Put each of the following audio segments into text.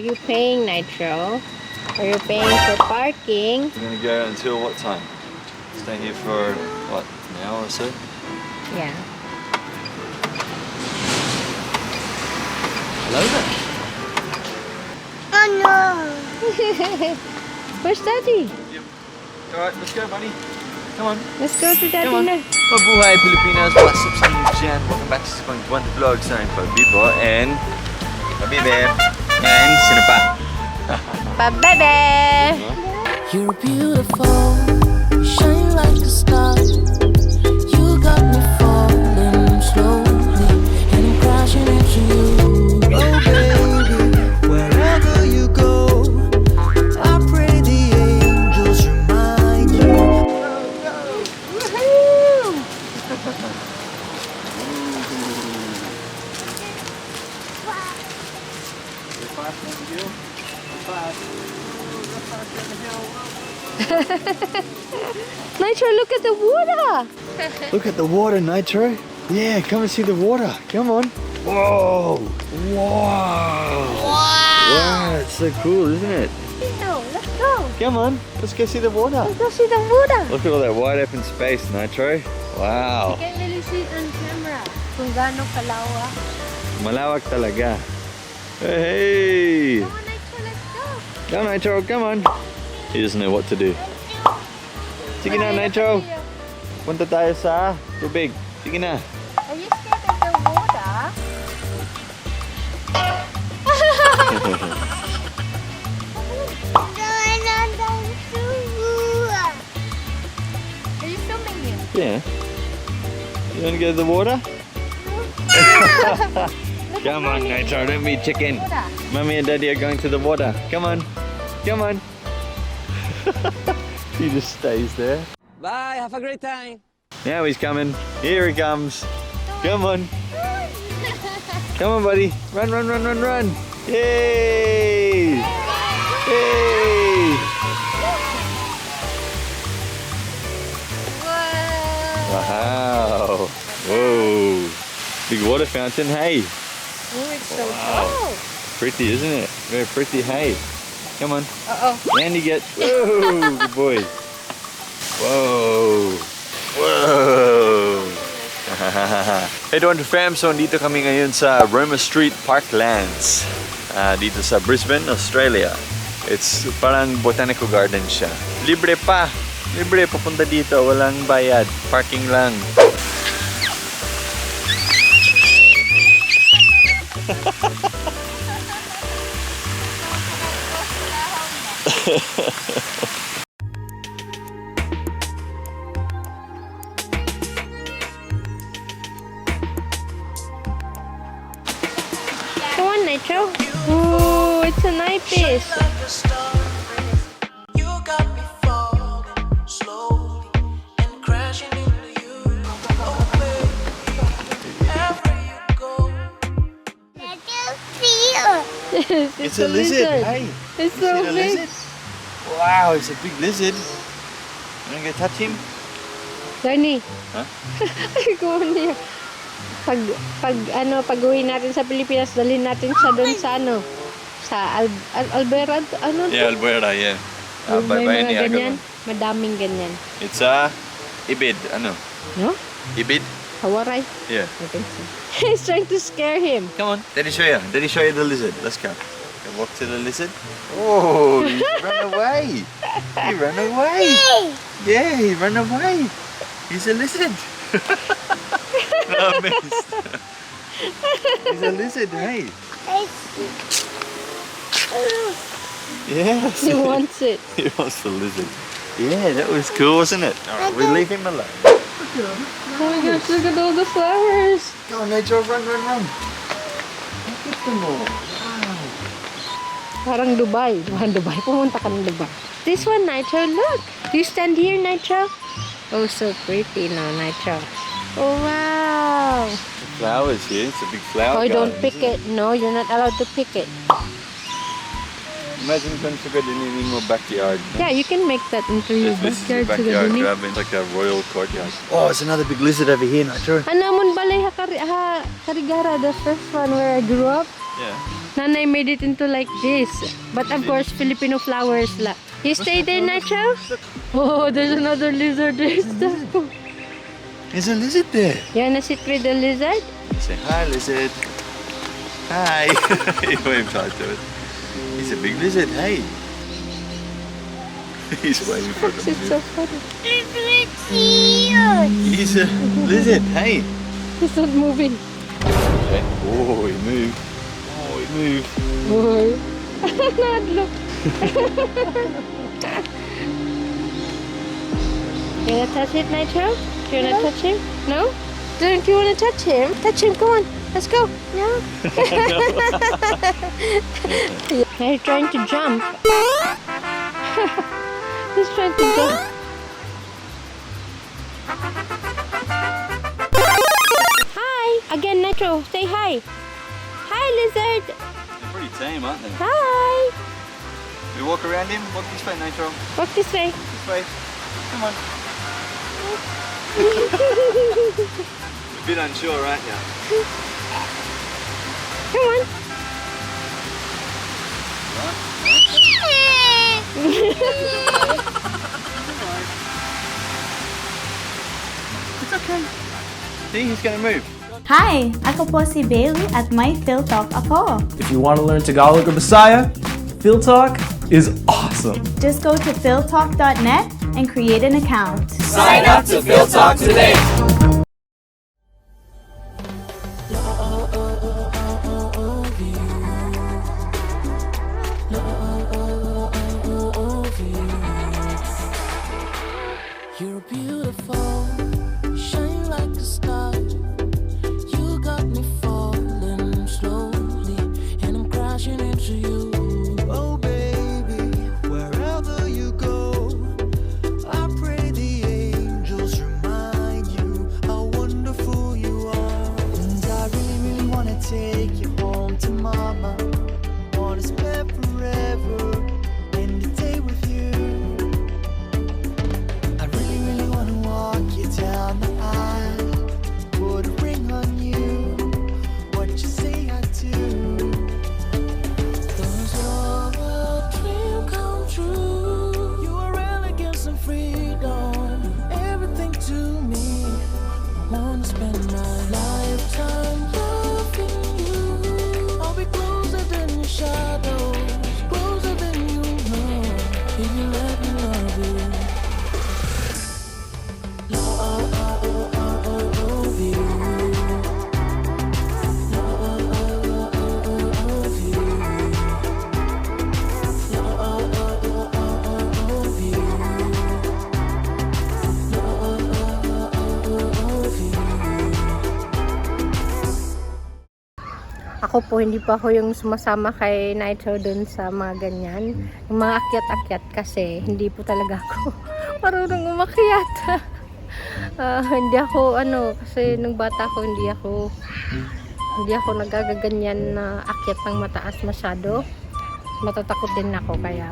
you paying, Nitro? Are you paying for parking? We're gonna go until what time? Stay here for what, an hour or so? Yeah. Hello there. Oh no! Where's Daddy? Yep. Alright, let's go, buddy. Come on. Let's go to Daddy Come on. now. Mabuhay Pilipinas! What's up sa inyo dyan? Welcome back to Sibrang Dwaine Vlog. Sa aking Pabibo and Pabibe and sino pa? Pa-bebe! You're beautiful, you shine like a star. You got me falling slowly, and I'm crashing into you. Oh baby, wherever you go, I pray the angels remind you. Woohoo! Nitro, look at the water! Look at the water, Nitro. Yeah, come and see the water. Come on. Whoa! Wow! Wow, it's so cool, isn't it? No, let's go! Come on, let's go see the water. Let's go see the water! Look at all that wide open space, Nitro. Wow. You can really see it on camera. Kung gaano kalawak. Malawak talaga. Hey! Come on, Nitro, let's go! Come, Nitro, come on. He doesn't know what to do. Sige na, Nitro. Punta tayo sa tubig. Sige na. Are you scared of the water? Are you filming him? Yeah. You want to go to the water? Come on, Nitro, don't be chicken. Mommy and Daddy are going to the water. Come on. Come on. He just stays there. Bye, have a great time. Now he's coming. Here he comes. Come on. Come on, buddy. Run, run, run, run, run. Yay! Hey! Wow. Whoa. Big water fountain. Hey. Oh, it's so Wow. tall. Pretty, isn't it? Very pretty. Hey. Come on. Uh-oh. Andy get. Whoa. Good boy. Whoa. Whoa. Hey, Dwaine fam. So, dito kami ngayon sa Roma Street Parklands. Dito sa Brisbane, Australia. It's parang botanical garden siya. Libre pa. Libre papunta dito. Walang bayad. Parking lang. Come on, Nitro. Oh, it's an eyepiece. You got me falling slowly and crashing into you. Oh baby, wherever you go. It's a lizard. Hey. It's You so see the big. lizard? Wow, it's a big lizard. You wanna go touch him? Dani. Huh? Go on here. Pag-uwi natin sa Pilipinas, dalhin natin siya doon sa sa Alberad, Yeah, Alberta, yeah. May mga ganyan, madaming ganyan. It's ibid, No? Ibid? Hawaray? Yeah. I think so. He's trying to scare him. Come on. Daddy show you. Daddy show you the lizard. Let's go. Go walk to the lizard. Oh, he ran away. He ran away. Yeah, he ran away. He's a lizard. I missed. He's a lizard, hey. Yes. He wants it. He wants the lizard. Yeah, that was cool, wasn't it? Alright, we leave him alone. Look at him. Oh my gosh, look at all the flowers. Go on, Nitro, run, run, run. Look at them all. Wow. Parang Dubai. Dubai. Pumunta ka ng Dubai. This one, Nitro, look. Do you stand here, Nitro? Oh, so pretty now, Nitro. Oh, wow. Flowers here. It's a big flower Oh, don't garden, pick isn't it. No, you're not allowed to pick it. Imagine kung suka din mo backyard. No? Yeah, you can make that into your This is the backyard. backyard Siguro. garden, like a royal courtyard. Oh, it's another big lizard over here, Nitro. Anamon balay ha karigara, the first one where I grew up. Yeah. Nanay made it into like this. But of course, Filipino flowers. You stay there, Nitro? Oh, there's another lizard there. There's a lizard there. You wanna sit with the lizard? Say hi, lizard. Hi. He waved to it. He's a big lizard. Hey. He's waving for them. It's so funny. It's here. He's a lizard. Hey. He's not moving. Okay. Oh, he moved. Oh, he moved. Oh. Not look. You wanna touch it, Nitro? Do you wanna touch him? No? Don't you wanna touch him? Touch him, come on. Let's go. No? He's trying to jump. He's trying to jump. Hi! Again, Nitro. Say hi. Hi, lizard. They're pretty tame, aren't they? Hi. We walk around him. Walk this way, Nitro. Walk this way. This way. Come on. A bit unsure, aren't you? Come on. It's okay. See, he's gonna move. Hi! Ako po si Bailey at may Phil Talk ako. If you want to learn Tagalog or Bisaya, Phil Talk is awesome. Just go to philtalk.net and create an account. Sign up to Phil Talk today. You're beautiful, shine like a star. You got me falling slowly, and I'm crashing into you. Oh baby, wherever you go, I pray the angels remind you how wonderful you are. And I really, really wanna take you home to mama. Wanna spend forever in the day with you. I really, really wanna walk you down the aisle, put a ring on you. What you say I do. Cause you're a dream come true. You are elegance and freedom, everything to me. I wanna spend my lifetime loving you. I'll be closer than your shadows, closer than you know. If you let me love you. Love you. Ako po, hindi pa ako yung sumasama kay Nitro dun sa mga ganyan. Yung mga akyat-akyat kasi hindi po talaga ako marunong umakyat. Hindi ako, kasi nung bata ko, hindi ako nagagaganyan na akyat ng mataas masyado. Matatakot din ako, kaya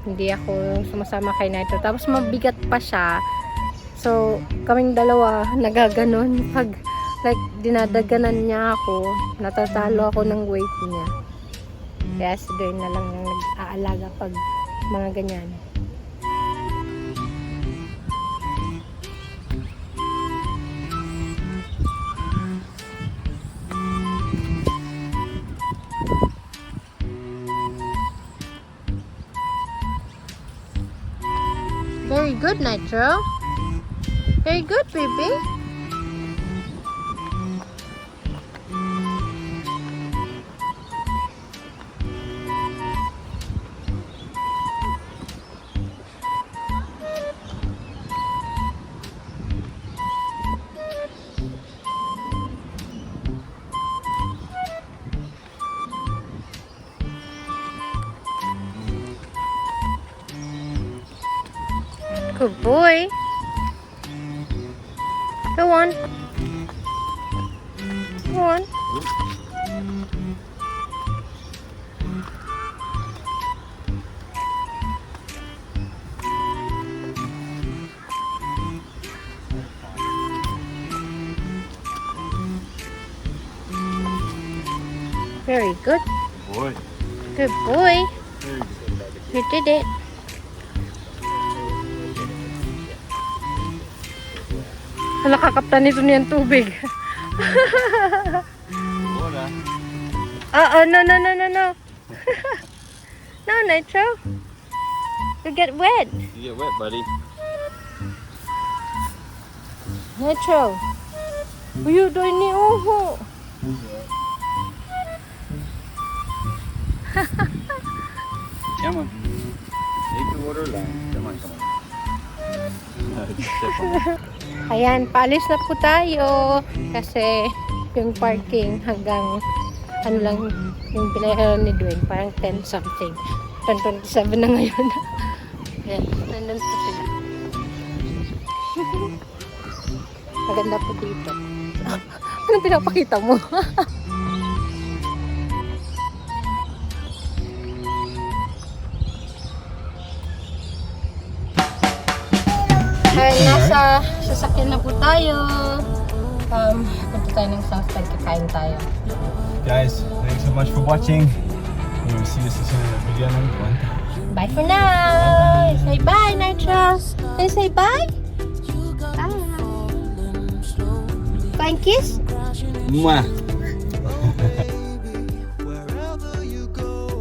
hindi ako sumasama kay Nitro. Tapos mabigat pa siya. So, kaming dalawa nagaganon pag like dinadaganan niya ako, natatalo ako ng weight niya. Kaya si Dwaine na lang yung nag-aalaga pag mga ganyan. Very good, Nitro. Very good, baby. Good boy. Go on. Go on. Very good. Boy. Good boy. You did it. Nakakaptan nito niyang tubig. Wala. No. No, Nitro. You get wet. You get wet, buddy. Nitro. You doing ni uho. Come on. Take the water line. Come on. Step on. Ayan, paalis na po tayo. Kasi yung parking hanggang ano lang yung pinayaran ni Dwaine. Parang 10 something. 10:27 na ngayon. Ayan, nandun po sila. Maganda po dito. Anong pinapakita mo? Ay, nasa sasakyan na po tayo. Punta tayo ng Southside, kakain tayo. Guys, thanks so much for watching. We will see you soon in the video number 1. Bye for now! Say bye, Nitro! Can you say bye? Bye! Flying kiss? Mwah.